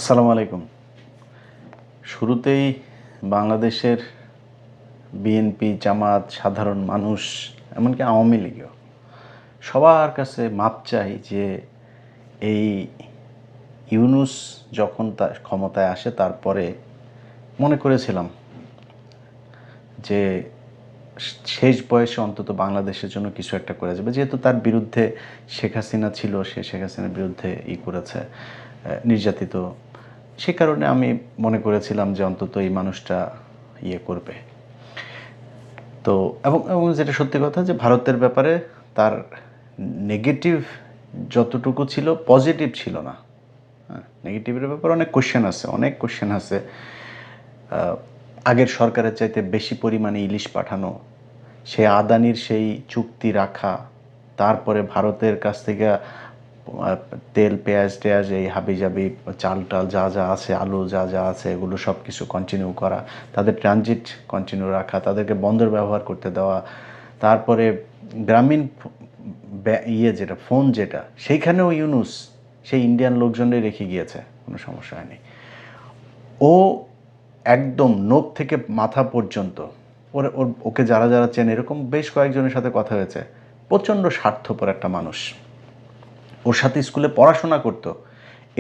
আসসালামু আলাইকুম। শুরুতেই বাংলাদেশের বিএনপি, জামাত, সাধারণ মানুষ, এমনকি আওয়ামী লীগও সবার কাছে মাপ চাই যে এই ইউনূস যখন তার ক্ষমতায় আসে তারপরে মনে করেছিলাম যে শেষ বয়সে অন্তত বাংলাদেশের জন্য কিছু একটা করে যাবে, যেহেতু তার বিরুদ্ধে শেখ হাসিনা ছিল, সে শেখ হাসিনার বিরুদ্ধে করেছে, নির্যাতিত। সে কারণে আমি মনে করেছিলাম যে অন্তত এই মানুষটা করবে। তো এবং এবং যেটা সত্যি কথা যে ভারতের ব্যাপারে তার নেগেটিভ যতটুকু ছিল, পজিটিভ ছিল না। হ্যাঁ, নেগেটিভের ব্যাপারে অনেক কোশ্চেন আছে। আগের সরকারের চাইতে বেশি পরিমাণে ইলিশ পাঠানো, সে আদানির সেই চুক্তি রাখা, তারপরে ভারতের কাছ থেকে তেল, পেঁয়াজ এই হাবিজাবি চাল টাল যা যা আছে, আলু যা যা আছে, এগুলো সব কিছু কন্টিনিউ করা, তাদের ট্রানজিট কন্টিনিউ রাখা, তাদেরকে বন্দর ব্যবহার করতে দেওয়া, তারপরে গ্রামীণ যেটা ফোন যেটা, সেইখানেও ইউনূস সেই ইন্ডিয়ান লোকজনই রেখে গিয়েছে, কোনো সমস্যা হয়নি। ও একদম নোখ থেকে মাথা পর্যন্ত ওকে যারা যারা চেনে, এরকম বেশ কয়েকজনের সাথে কথা হয়েছে, প্রচণ্ড স্বার্থপর একটা মানুষ। ওর সাথে স্কুলে পড়াশোনা করতো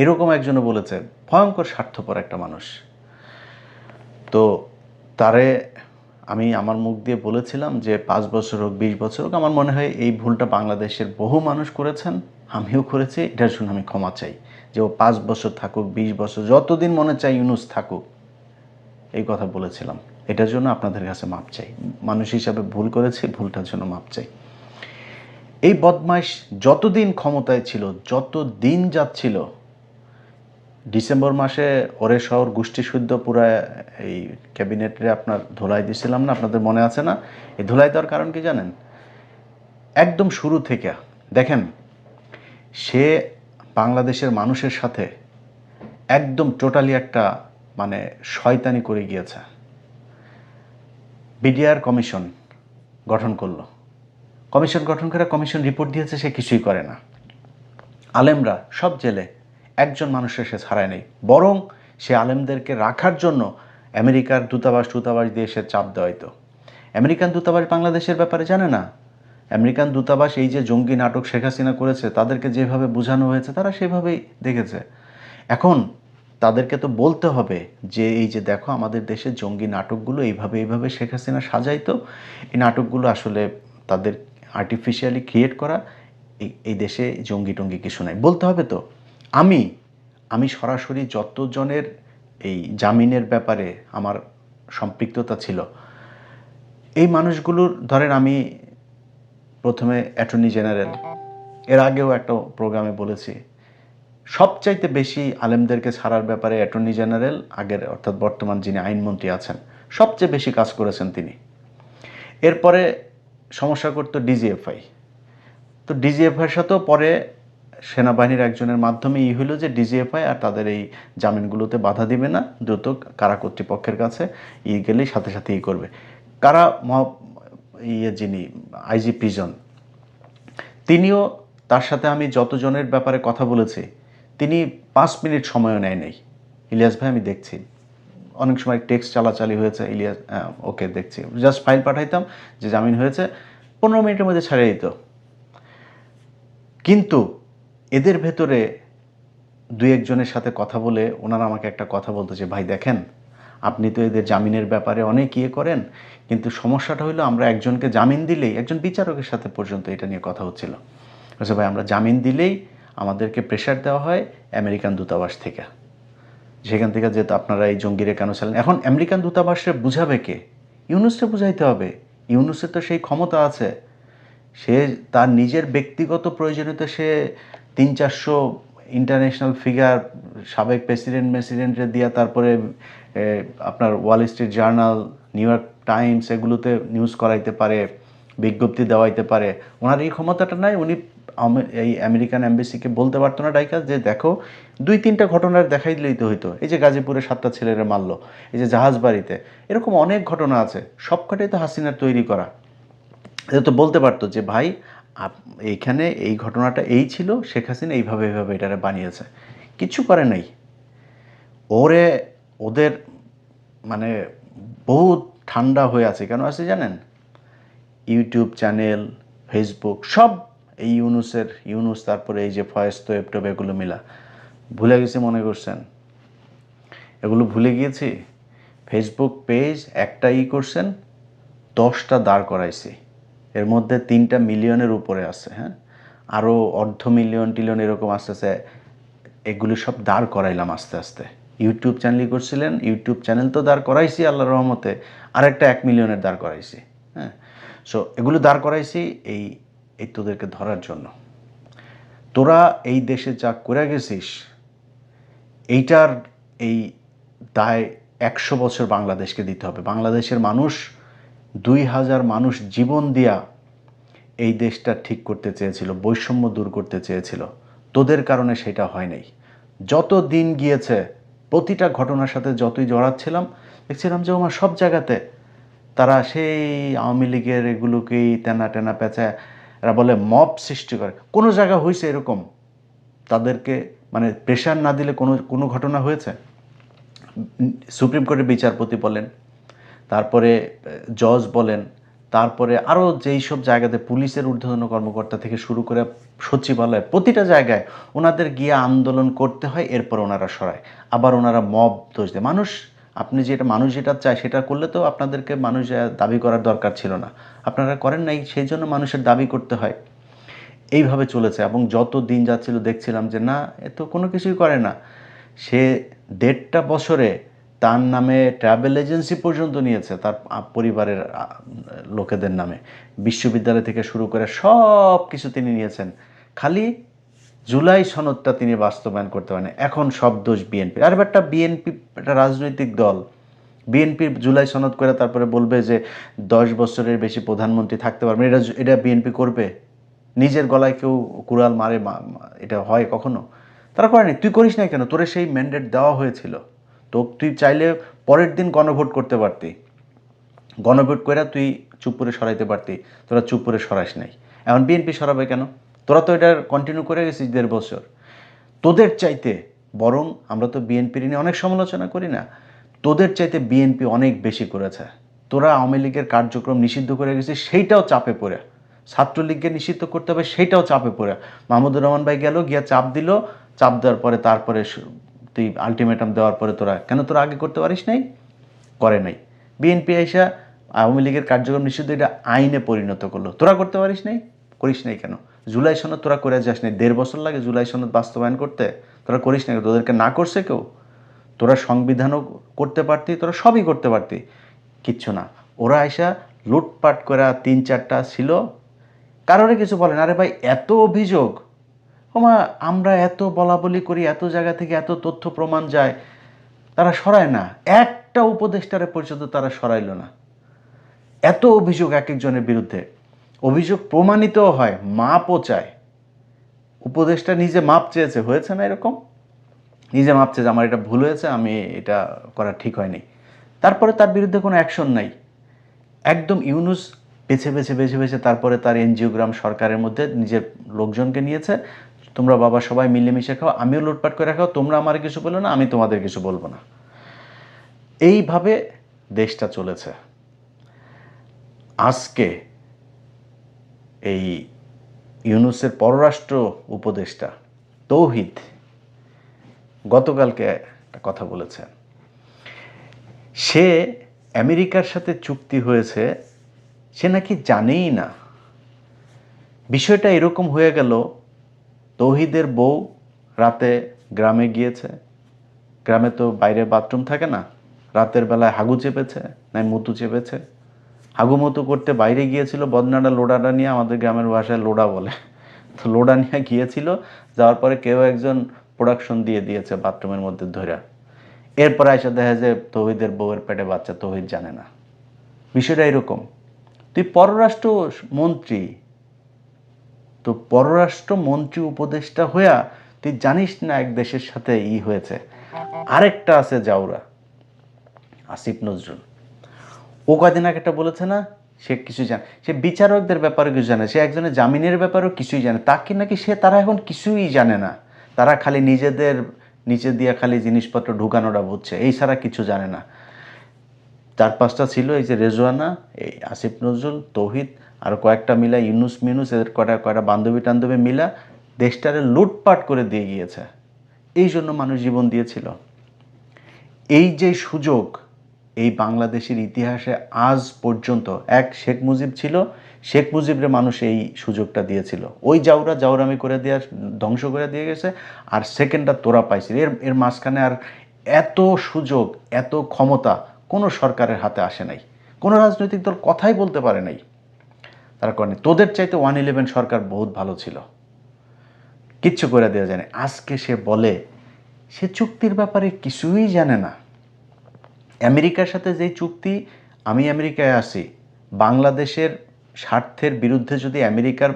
এরকম একজনও বলেছে ভয়ঙ্কর স্বার্থপর একটা মানুষ। তো তারে আমি আমার মুখ দিয়ে বলেছিলাম যে 5 বছর হোক, 20 বছর হোক, আমার মনে হয় এই ভুলটা বাংলাদেশের বহু মানুষ করেছেন, আমিও করেছি, এটার জন্য আমি ক্ষমা চাই। যে ও 5 বছর থাকুক, 20 বছর, যতদিন মনে চাই ইউনূস থাকুক, এই কথা বলেছিলাম। এটার জন্য আপনাদের কাছে মাপ চাই। মানুষ হিসাবে ভুল করেছি, ভুলটার জন্য মাপ চাই। এই বদমাইশ যতদিন ক্ষমতায় ছিল, যত দিন যাচ্ছিল, ডিসেম্বর মাসে ওরে শহর গোষ্ঠী শুদ্ধ পুরা এই ক্যাবিনেটে আপনার ধুলাই দিছিলাম না, আপনাদের মনে আছে না? এই ধুলাই দেওয়ার কারণ কি জানেন? একদম শুরু থেকে দেখেন, সে বাংলাদেশের মানুষের সাথে একদম টোটালি একটা মানে শয়তানি করে গিয়েছে। বিডিআর কমিশন গঠন করলো, কমিশন গঠন করে কমিশন রিপোর্ট দিয়েছে, সে কিছুই করে না। আলেমরা সব জেলে, একজন মানুষের সে ছাড়ায় নেই, বরং সে আলেমদেরকে রাখার জন্য আমেরিকার দূতাবাস দিয়ে সে চাপ দেওয়াইতো। আমেরিকান দূতাবাস বাংলাদেশের ব্যাপারে জানে না। আমেরিকান দূতাবাস এই যে জঙ্গি নাটক শেখ হাসিনা করেছে, তাদেরকে যেভাবে বোঝানো হয়েছে তারা সেভাবেই দেখেছে। এখন তাদেরকে তো বলতে হবে যে এই যে দেখো, আমাদের দেশে জঙ্গি নাটকগুলো এইভাবে শেখ হাসিনা সাজাইতো, এই নাটকগুলো আসলে তাদের আর্টিফিশিয়ালি ক্রিয়েট করা, এই দেশে জঙ্গি টঙ্গি কিছু নাই, বলতে হবে তো। আমি সরাসরি যতজনের এই জামিনের ব্যাপারে আমার সম্পৃক্ততা ছিল, এই মানুষগুলোর ধরেন, আমি প্রথমে অ্যাটর্নি জেনারেল, এর আগেও একটা প্রোগ্রামে বলেছি, সবচাইতে বেশি আলেমদেরকে ছাড়ার ব্যাপারে অ্যাটর্নি জেনারেল আগের, অর্থাৎ বর্তমান যিনি আইনমন্ত্রী আছেন, সবচেয়ে বেশি কাজ করেছেন তিনি। এরপরে সমস্যা করতো ডিজিএফআই। তো ডিজিএফআইয়ের সাথেও পরে সেনাবাহিনীর একজনের মাধ্যমে হইলো যে ডিজিএফআই আর তাদের এই জামিনগুলোতে বাধা দিবে না, দ্রুত কারা কর্তৃপক্ষের কাছে গেলেই সাথে সাথে করবে। কারা যিনি আইজি প্রিজন, তিনিও, তার সাথে আমি যতজনের ব্যাপারে কথা বলেছি, তিনি 5 মিনিট সময়ও নেয় নাই। ইলিয়াস ভাই আমি দেখছি, অনেক সময় টেক্সট চালাচালি হয়েছে, ইলিয়াস ওকে দেখছি, জাস্ট ফাইল পাঠাইতাম যে জামিন হয়েছে, 15 মিনিটের মধ্যে ছাড়িয়ে দিত। কিন্তু এদের ভেতরে 2-1 জনের সাথে কথা বলে ওনারা আমাকে একটা কথা বলতো যে ভাই দেখেন, আপনি তো এদের জামিনের ব্যাপারে অনেক করেন, কিন্তু সমস্যাটা হলো আমরা একজনকে জামিন দিলেই, একজন বিচারকের সাথে পর্যন্ত এটা নিয়ে কথা হচ্ছিল, আচ্ছা ভাই আমরা জামিন দিলেই আমাদেরকে প্রেশার দেওয়া হয় আমেরিকান দূতাবাস থেকে, সেখান থেকে যেহেতু আপনারা এই জঙ্গিরে কেন চালেন। এখন আমেরিকান দূতাবাসে বুঝাবে কে? ইউনূসকে বুঝাইতে হবে। ইউনূসের তো সেই ক্ষমতা আছে, সে তার নিজের ব্যক্তিগত প্রয়োজনীয়তা সে 300-400 ইন্টারন্যাশনাল ফিগার, সাবেক প্রেসিডেন্টরে দিয়া, তারপরে আপনার Wall Street journal, new York Times, এগুলোতে নিউজ করাইতে পারে, বিজ্ঞপ্তি দেওয়াইতে পারে। ওনার এই ক্ষমতাটা নাই। উনি এই আমেরিকান এম্বাসিকে বলতে পারতো না ডাইকা যে দেখো 2-3টা ঘটনার দেখাই দিলেই তো হইতো, এই যে গাজীপুরে 7টা ছেলেরা মারলো, এই যে জাহাজ বাড়িতে, এরকম অনেক ঘটনা আছে, সবকটাই তো হাসিনার তৈরি করা। এটা তো বলতে পারতো যে ভাই এইখানে এই ঘটনাটা এই ছিল, শেখ হাসিনা এইভাবে এটারে বানিয়েছে। কিছু করে নাই। ওরে ওদের মানে বহুত ঠান্ডা হয়ে আছে। কেন আছে জানেন? ইউটিউব চ্যানেল, ফেসবুক সব এই ইউনুস, তারপরে এই যে ফয়েজ তোয়েব টোয়েব এগুলো মিলা ভুলে গেছি মনে করছেন? এগুলো ভুলে গিয়েছি? ফেসবুক পেজ একটা করছেন, 10টা দাঁড় করাইছি, এর মধ্যে 3টা মিলিয়নের উপরে আছে। হ্যাঁ, আরও অর্ধ মিলিয়ন টিলিয়ন এরকম আসতেছে। এগুলি সব দাঁড় করাইলাম আস্তে আস্তে। ইউটিউব চ্যানেলই করছিলেন, ইউটিউব চ্যানেল তো দাঁড় করাইছি আল্লাহর রহমতে, আরেকটা 1 মিলিয়নের দাঁড় করাইছি। হ্যাঁ, সো এগুলো দাঁড় করাইছি এই এই তোদেরকে ধরার জন্য। তোরা এই দেশে যা করে গেছিস, এইটার এই দায় 100 বছর বাংলাদেশকে দিতে হবে। বাংলাদেশের মানুষ 2000 মানুষ জীবন দিয়া এই দেশটা ঠিক করতে চেয়েছিল, বৈষম্য দূর করতে চেয়েছিল। তোদের কারণে সেটা হয় নাই। যত দিন গিয়েছে প্রতিটা ঘটনার সাথে যতই জড়াচ্ছিলাম, দেখছিলাম যে আমার সব জায়গাতে তারা সেই আওয়ামী লীগের এগুলোকেই টেনা টেনা পেঁচা, এরা বলে মব সৃষ্টি করে। কোনো জায়গা হয়েছে এরকম তাদেরকে মানে প্রেশার না দিলে কোনো ঘটনা হয়েছে? সুপ্রিম কোর্টের বিচারপতি বলেন, তারপরে জজ বলেন, তারপরে আরও যেই সব জায়গাতে পুলিশের ঊর্ধ্বতন কর্মকর্তা থেকে শুরু করে সচিবালয়, প্রতিটা জায়গায় ওনাদের গিয়ে আন্দোলন করতে হয়, এরপর ওনারা সরায়। আবার ওনারা মব দোষ দেয়। মানুষ যেটা চায় সেটা করলে তো আপনাদেরকে মানুষ দাবি করার দরকার ছিল না, আপনারা করেন নাই, সেই জন্য মানুষের দাবি করতে হয়। এইভাবে চলেছে এবং যত দিন যাচ্ছিল দেখছিলাম যে না, এ তো কোনো কিছুই করে না। সে 1.5টা বছরে তার নামে ট্রাভেল এজেন্সি পর্যন্ত নিয়েছে, তার পরিবারের লোকেদের নামে, বিশ্ববিদ্যালয় থেকে শুরু করে সব কিছু তিনি নিয়েছেন। খালি জুলাই সনদটা তিনি বাস্তবায়ন করতে পারেন। এখন সব দোষ বিএনপি। আর বিএনপি একটা রাজনৈতিক দল, বিএনপির জুলাই সনদ করে তারপরে বলবে যে 10 বছরের বেশি প্রধানমন্ত্রী থাকতে পারবে, এটা বিএনপি করবে? নিজের গলায় কেউ কুড়াল মারে? এটা হয় কখনো? তারা করেনি। তুই করিস নাই কেন? তোরে সেই ম্যান্ডেট দেওয়া হয়েছিল, তো তুই চাইলে পরের দিন গণভোট করতে পারতি, গণভোট করে তুই চুপ করে সরাইতে পারতি, তোরা চুপ করে সরাস নাই। এখন বিএনপি সরাবে কেন? তোরা তো এটা কন্টিনিউ করে গেছিস 1.5 বছর। তোদের চাইতে বরং আমরা তো বিএনপির নিয়ে অনেক সমালোচনা করি না, তোদের চাইতে বিএনপি অনেক বেশি করেছে। তোরা আওয়ামী লীগের কার্যক্রম নিষিদ্ধ করে গেছিস, সেইটাও চাপে পড়ে। ছাত্রলীগকে নিষিদ্ধ করতে হবে, সেইটাও চাপে পড়ে। মাহমুদুর রহমান ভাই গেল, গিয়া চাপ দিল, চাপ দেওয়ার পরে তারপরে তুই আলটিমেটাম দেওয়ার পরে তোরা আগে করতে পারিস নাই? করে নাই। বিএনপি এসে আওয়ামী লীগের কার্যক্রম নিষিদ্ধ এটা আইনে পরিণত করলো, তোরা করতে পারিস নাই? করিস নাই কেন? জুলাই সনদ তোরা করে যাস নাই? 1.5 বছর লাগে জুলাই সনদ বাস্তবায়ন করতে, তোরা করিস নাই? তোদেরকে না করছে কেউ? তোরা সংবিধানও করতে পারতি, তোরা সবই করতে পারতি, কিচ্ছু না। ওরা আইসা লুটপাট করা 3-4টা ছিল, কারোরে কিছু বলেন। আরে ভাই, এত অভিযোগ, ওমা আমরা এত বলা বলি করি, এত জায়গা থেকে এত তথ্য প্রমাণ যায়, তারা সরায় না। একটা উপদেষ্টারে পর্যন্ত তারা সরাইল না। এত অভিযোগ এক একজনের বিরুদ্ধে, অভিযোগ প্রমাণিতও হয়, মাপও চায়। উপদেষ্টা নিজে মাপ চেয়েছে, হয়েছে না এরকম? নিজে মাপ চেয়েছে, আমার এটা ভুল হয়েছে, আমি এটা করা ঠিক হয়নি, তারপরে তার বিরুদ্ধে কোনো অ্যাকশন নাই। একদম ইউনুস বেছে বেছে বেছে বেছে তারপরে তার এনজিওগ্রাম সরকারের মধ্যে নিজের লোকজনকে নিয়েছে, তোমরা বাবা সবাই মিলেমিশে খাও, আমিও লুটপাট করে খাও, তোমরা আমার কিছু বলো না, আমি তোমাদের কিছু বলবো না। এইভাবে দেশটা চলেছে। আজকে এই ইউনুসের পররাষ্ট্র উপদেষ্টা তৌহিদ গতকালকে একটা কথা বলেছে, সে আমেরিকার সাথে চুক্তি হয়েছে সে নাকি জানেই না। বিষয়টা এরকম হয়ে গেল, তৌহিদের বউ রাতে গ্রামে গিয়েছে, গ্রামে তো বাইরে বাথরুম থাকে না, রাতের বেলায় হাগু চেপেছে, নাই মুতু চেপেছে, হাগু মতো করতে বাইরে গিয়েছিল, বদনাটা লোডাটা নিয়ে, আমাদের গ্রামের ভাষায় লোডা বলে, তো লোডা নিয়ে গিয়েছিল। যাওয়ার পরে কেউ একজন প্রোডাকশন দিয়ে দিয়েছে বাথরুমের মধ্যে ধরে। এরপর এসে দেখা যায় তৌহিদের বউয়ের পেটে বাচ্চা, তৌহিদ জানে না। বিষয়টা এরকম। তুই পররাষ্ট্র মন্ত্রী, তো পররাষ্ট্র মন্ত্রী উপদেষ্টা হইয়া তুই জানিস না এক দেশের সাথে হয়েছে। আরেকটা আছে জাউরা, আসিফ নজরুল, ও কয়দিন আগে একটা বলেছে না, সে কিছু জানে, সে বিচারকদের ব্যাপারে কিছু জানে, সে একজনের জামিনের ব্যাপারেও কিছুই জানে, তাকে নাকি তারা এখন কিছুই জানে না, তারা খালি নিজেদের নিচে দিয়ে খালি জিনিসপত্র ঢুকানোটা বুঝছে, এই ছাড়া কিছু জানে না। 4-5টা ছিল, এই যে রেজওয়ানা, এই আসিফ নজরুল, তৌহিদ, আর কয়েকটা মিলা ইউনুস মিনুস, এদের কয়টা বান্ধবী টান্ধবী মিলা দেশটারে লুটপাট করে দিয়ে গিয়েছে। এই জন্য মানুষ জীবন দিয়েছিল। এই যে সুযোগ এই বাংলাদেশের ইতিহাসে আজ পর্যন্ত, এক শেখ মুজিব ছিল, শেখ মুজিবরে মানুষ এই সুযোগটা দিয়েছিল, ওই জাউরামি করে দেওয়া, ধ্বংস করে দিয়ে গেছে। আর সেকেন্ডটা তোরা পাইছিল, এর মাঝখানে আর এত সুযোগ, এত ক্ষমতা কোনো সরকারের হাতে আসে নাই, কোনো রাজনৈতিক দল কথাই বলতে পারে নাই। তার কারণে তোদের চাইতে 111 সরকার বহুত ভালো ছিল, কিচ্ছু করে দেওয়া যায় না। আজকে সে বলে সে চুক্তির ব্যাপারে কিছুই জানে না। আমেরিকার সাথে যেই চুক্তি, আমি আমেরিকায় আছি, বাংলাদেশের স্বার্থের বিরুদ্ধে যদি আমেরিকার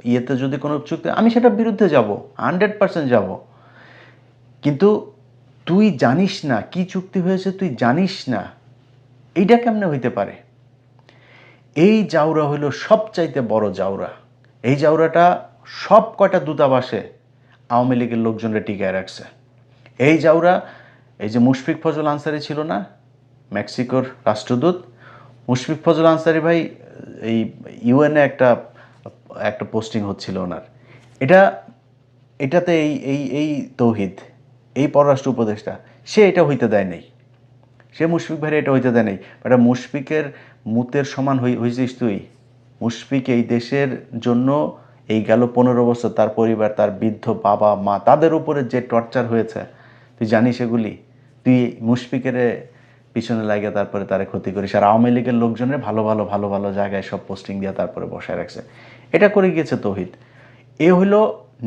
ইয়েতে যদি কোনো চুক্তি, আমি সেটার বিরুদ্ধে যাব, 100% যাব। কিন্তু তুই জানিস না কি চুক্তি হয়েছে, তুই জানিস না, এইটা কেমনে হইতে পারে? এই জাউরা হইল সবচাইতে বড় জাউরা। এই জাউরাটা সব কয়টা দূতাবাসে আওয়ামী লীগের লোকজনরা টিকায় রাখছে। এই জাউরা, এই যে মুশফিক ফজল আনসারি ছিল না মেক্সিকোর রাষ্ট্রদূত, মুশফিক ফজল আনসারি ভাই এই ইউএনএ একটা পোস্টিং হচ্ছিল ওনার, এটাতে এই তৌহিদ, এই পররাষ্ট্র উপদেষ্টা, সে এটা হইতে দেয় নাই, সে মুশফিক ভাইয়ের এটা হইতে দেয় নাই। এটা মুশফিকের মুতের সমান হয়েছিস তুই। মুশফিক এই দেশের জন্য এই গেল 15 বছর, তার পরিবার, তার বৃদ্ধ বাবা মা, তাদের উপরে যে টর্চার হয়েছে তুই জানিস এগুলি? তুই মুশফিকের পিছনে লাগে তারপরে তারে ক্ষতি করিস, আর আওয়ামী লীগের লোকজনের ভালো ভালো জায়গায় সব পোস্টিং দিয়ে তারপরে বসায় রাখছে। এটা করে গিয়েছে তৌহিদ। এ হলো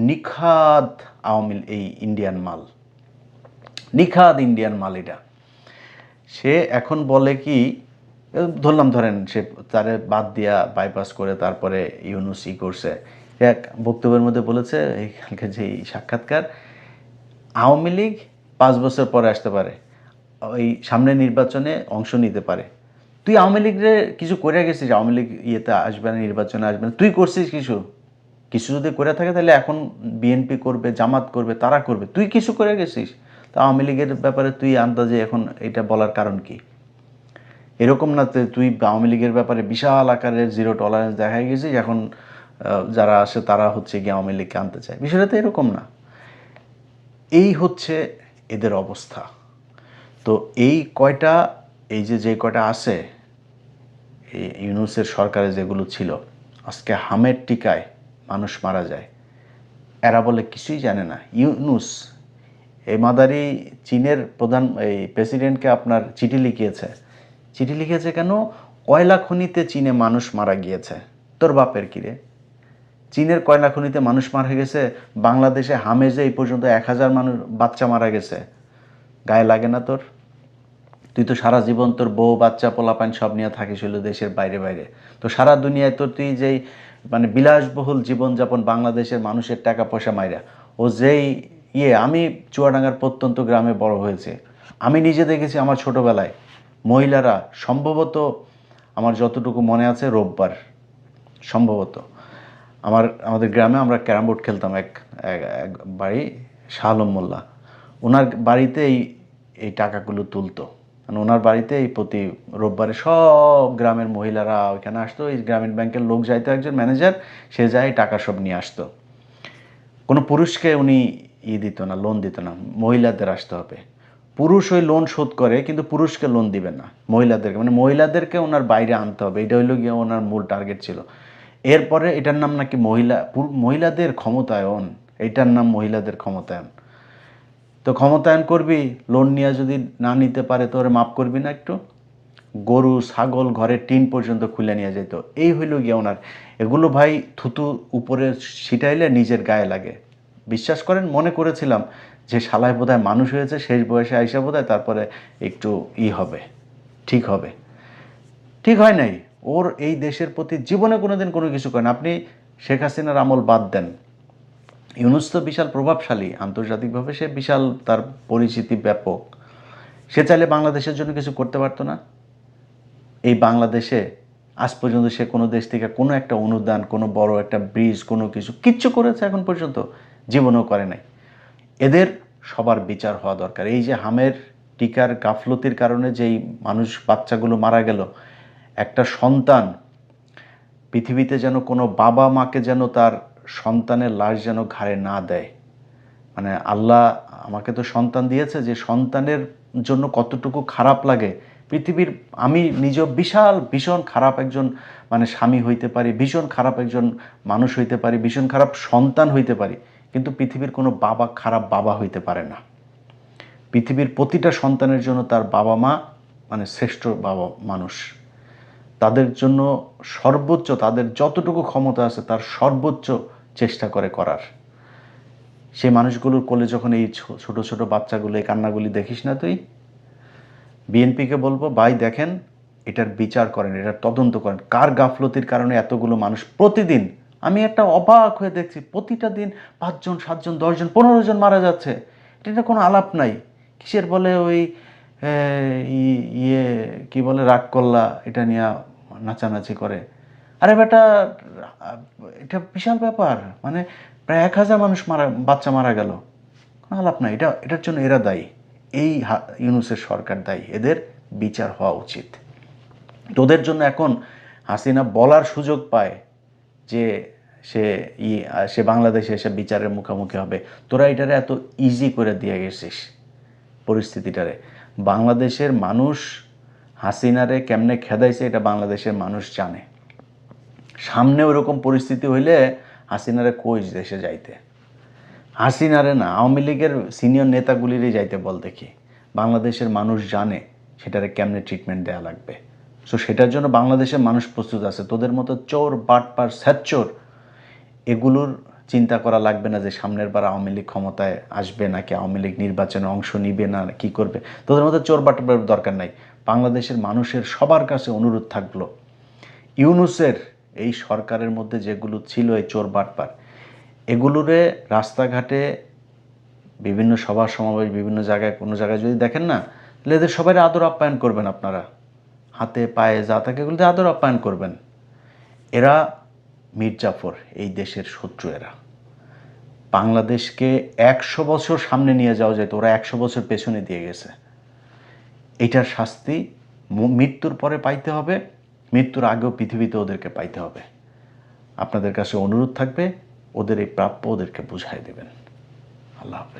নিখাদ এই ইন্ডিয়ান মাল, নিখাদ ইন্ডিয়ান মাল। এটা সে এখন বলে কি, ধরেন সে তারে বাদ দিয়া বাইপাস করে তারপরে ইউনুস করছে। এক বক্তব্যের মধ্যে বলেছে এইখানকে যে সাক্ষাৎকার, আওয়ামী লীগ 5 বছর পরে আসতে পারে, ওই সামনে নির্বাচনে অংশ নিতে পারে। তুই আওয়ামী লীগরে কিছু করে গেছিস? আওয়ামী লীগ ইয়েতে আসবে না, নির্বাচনে আসবে না, তুই করছিস কিছু যদি করে থাকে তাহলে এখন বিএনপি করবে, জামাত করবে, তারা করবে, তুই কিছু করে গেছিস? তা আওয়ামী লীগের ব্যাপারে তুই আন্দাজে এখন এটা বলার কারণ কি? এরকম না তুই আওয়ামী লীগের ব্যাপারে বিশাল আকারের জিরো টলারেন্স দেখাই গেছিস, এখন যারা আসে তারা হচ্ছে গিয়ে আওয়ামী লীগকে আনতে চায়। বিষয়টা তো এরকম না। এই হচ্ছে এদের অবস্থা। তো এই যে কয়টা আছে এই ইউনুসের সরকারে যেগুলো ছিল, আজকে হামের টিকায় মানুষ মারা যায়, এরা বলে কিছুই জানে না। ইউনুস এই মাদারি চীনের এই প্রেসিডেন্টকে আপনার চিঠি লিখিয়েছে কেন? কয়লা খনিতে চীনে মানুষ মারা গিয়েছে। তোর বাপের কিরে? চীনের কয়লা খনিতে মানুষ মারা গেছে, বাংলাদেশে হামেজে এই পর্যন্ত 1000 মানুষ বাচ্চা মারা গেছে, গায়ে লাগে না তোর? তুই তো সারা জীবন তোর বউ বাচ্চা পোলাপান সব নিয়ে থাকিস হলো দেশের বাইরে। তো সারা দুনিয়ায় তোর তুই যেই মানে বিলাসবহুল জীবনযাপন, বাংলাদেশের মানুষের টাকা পয়সা মাইরা, ও যেই আমি চুয়াডাঙ্গার প্রত্যন্ত গ্রামে বড় হয়েছে, আমি নিজে দেখেছি আমার ছোটবেলায় মহিলারা সম্ভবত, আমার যতটুকু মনে আছে, রোববার সম্ভবত আমাদের গ্রামে আমরা ক্যারাম বোর্ড খেলতাম, এক বাড়ি শাহ আলম মোল্লা, ওনার বাড়িতে এই টাকাগুলো তুলতো। মানে ওনার বাড়িতে এই প্রতি রোববারে সব গ্রামের মহিলারা ওইখানে আসতো, এই গ্রামীণ ব্যাংকের লোক যাইতো, একজন ম্যানেজার, সে যায় টাকা সব নিয়ে আসতো। কোনো পুরুষকে উনি দিত না, লোন দিত না, মহিলাদের আসতে হবে। পুরুষ ওই লোন শোধ করে কিন্তু পুরুষকে লোন দিবে না, মহিলাদেরকে ওনার বাইরে আনতে হবে, এটা হইলো গিয়ে ওনার মূল টার্গেট ছিল। এরপরে এটার নাম নাকি মহিলাদের ক্ষমতায়ন, এটার নাম মহিলাদের ক্ষমতায়ন। তো ক্ষমতায়ন করবি, লোন নিয়ে যদি না নিতে পারে তো ওরা মাফ করবি না একটু? গরু ছাগল ঘরের টিন পর্যন্ত খুলে নিয়ে যেত। এই হইল গিয়ে ওনার। এগুলো ভাই থুতু উপরে ছিটাইলে নিজের গায়ে লাগে। বিশ্বাস করেন, মনে করেছিলাম যে শালায় বোধহয় মানুষ হয়েছে, শেষ বয়সে আইসা বোধহয় তারপরে একটু হবে, ঠিক হবে। ঠিক হয় নাই। ওর এই দেশের প্রতি জীবনে কোনোদিন কোনো কিছু করেন। আপনি শেখ হাসিনার আমল বাদ দেন, ইউনুস তো বিশাল প্রভাবশালী আন্তর্জাতিকভাবে, সে বিশাল, তার পরিচিতি ব্যাপক। সে চাইলে বাংলাদেশের জন্য কিছু করতে পারতো না? এই বাংলাদেশে আজ পর্যন্ত সে কোনো দেশ থেকে কোনো একটা অনুদান, কোনো বড় একটা ব্রিজ, কোনো কিচ্ছু করেছে এখন পর্যন্ত? জীবনেও করে নাই। এদের সবার বিচার হওয়া দরকার। এই যে হামের টিকার গাফলতির কারণে যেই বাচ্চাগুলো মারা গেল, একটা সন্তান পৃথিবীতে যেন কোনো বাবা মাকে যেন তার সন্তানের লাশ যেন ঘাড়ে না দেয়। মানে আল্লাহ আমাকে তো সন্তান দিয়েছে, যে সন্তানের জন্য কতটুকু খারাপ লাগে পৃথিবীর, আমি নিজেও ভীষণ খারাপ একজন স্বামী হইতে পারি, ভীষণ খারাপ একজন মানুষ হইতে পারি, ভীষণ খারাপ সন্তান হইতে পারি, কিন্তু পৃথিবীর কোনো বাবা খারাপ বাবা হইতে পারে না। পৃথিবীর প্রতিটা সন্তানের জন্য তার বাবা মা শ্রেষ্ঠ বাবা মানুষ, তাদের জন্য সর্বোচ্চ, তাদের যতটুকু ক্ষমতা আছে তার সর্বোচ্চ চেষ্টা করার। সেই মানুষগুলোর কোলে যখন এই ছোট ছোট বাচ্চাগুলো এই কান্নাগুলি দেখিস না তুই, বিএনপিকে বলবো, ভাই দেখেন, এটার বিচার করেন, এটার তদন্ত করেন, কার গাফলতির কারণে এতগুলো মানুষ প্রতিদিন, আমি একটা অবাক হয়ে দেখছি, প্রতিটা দিন 5 জন 7 জন 10 জন 15 জন মারা যাচ্ছে। এটা কোনো আলাপ নাই। কিসের বলে ওই কি বলে রাগ করলা, এটা নিয়ে নাচানাচি করে। আরে বেটা, এটা বিশাল ব্যাপার, প্রায় 1000 মানুষ বাচ্চা মারা গেল, আলাপ না। এটার জন্য এরা দায়ী, এই ইউনূসের সরকার দায়ী, এদের বিচার হওয়া উচিত। তোদের জন্য এখন হাসিনা বলার সুযোগ পায় যে সে বাংলাদেশে এসে বিচারের মুখোমুখি হবে। তোরা এটারে এত ইজি করে দিয়ে গেছিস পরিস্থিতিটারে। বাংলাদেশের মানুষ হাসিনারে কেমনে খেদাইছে এটা বাংলাদেশের মানুষ জানে। সামনে ওরকম পরিস্থিতি হইলে হাসিনারে কই দেশে যাইতে, হাসিনারে না, আওয়ামী লীগের সিনিয়র নেতাগুলিরই যাইতে বল দেখি। বাংলাদেশের মানুষ জানে সেটারে কেমনে ট্রিটমেন্ট দেওয়া লাগবে। সো সেটার জন্য বাংলাদেশের মানুষ প্রস্তুত আছে। তোদের মতো চোর বাটপার স্যাচ্চোর এগুলোর চিন্তা করা লাগবে না যে সামনের বার আওয়ামী লীগ ক্ষমতায় আসবে নাকি আওয়ামী লীগ নির্বাচনে অংশ নিবে না কি করবে। তোদের মতো চোর বাটপার দরকার নাই। বাংলাদেশের মানুষের সবার কাছে অনুরোধ থাকলো, ইউনূসের এই সরকারের মধ্যে যেগুলো ছিল এই চোর বাটপার, এগুলোরে রাস্তাঘাটে বিভিন্ন সভা সমাবেশ বিভিন্ন জায়গায় কোনো জায়গায় যদি দেখেন না, তাহলে এদের সবাই আদর আপ্যায়ন করবেন। আপনারা হাতে পায়ে যা থাকে এগুলোতে আদর আপ্যায়ন করবেন। এরা মীর জাফর, এই দেশের শত্রু। এরা বাংলাদেশকে 100 বছর সামনে নিয়ে যাওয়া যেত, ওরা 100 বছর পেছনে দিয়ে গেছে। এটার শাস্তি মৃত্যুর পরে পাইতে হবে, মৃত্যুর আগেও পৃথিবীতে ওদেরকে পাইতে হবে। আপনাদের কাছে অনুরোধ থাকবে, ওদের এই প্রাপ্য ওদেরকে বুঝাই দেবেন। আল্লাহ হাফেজ।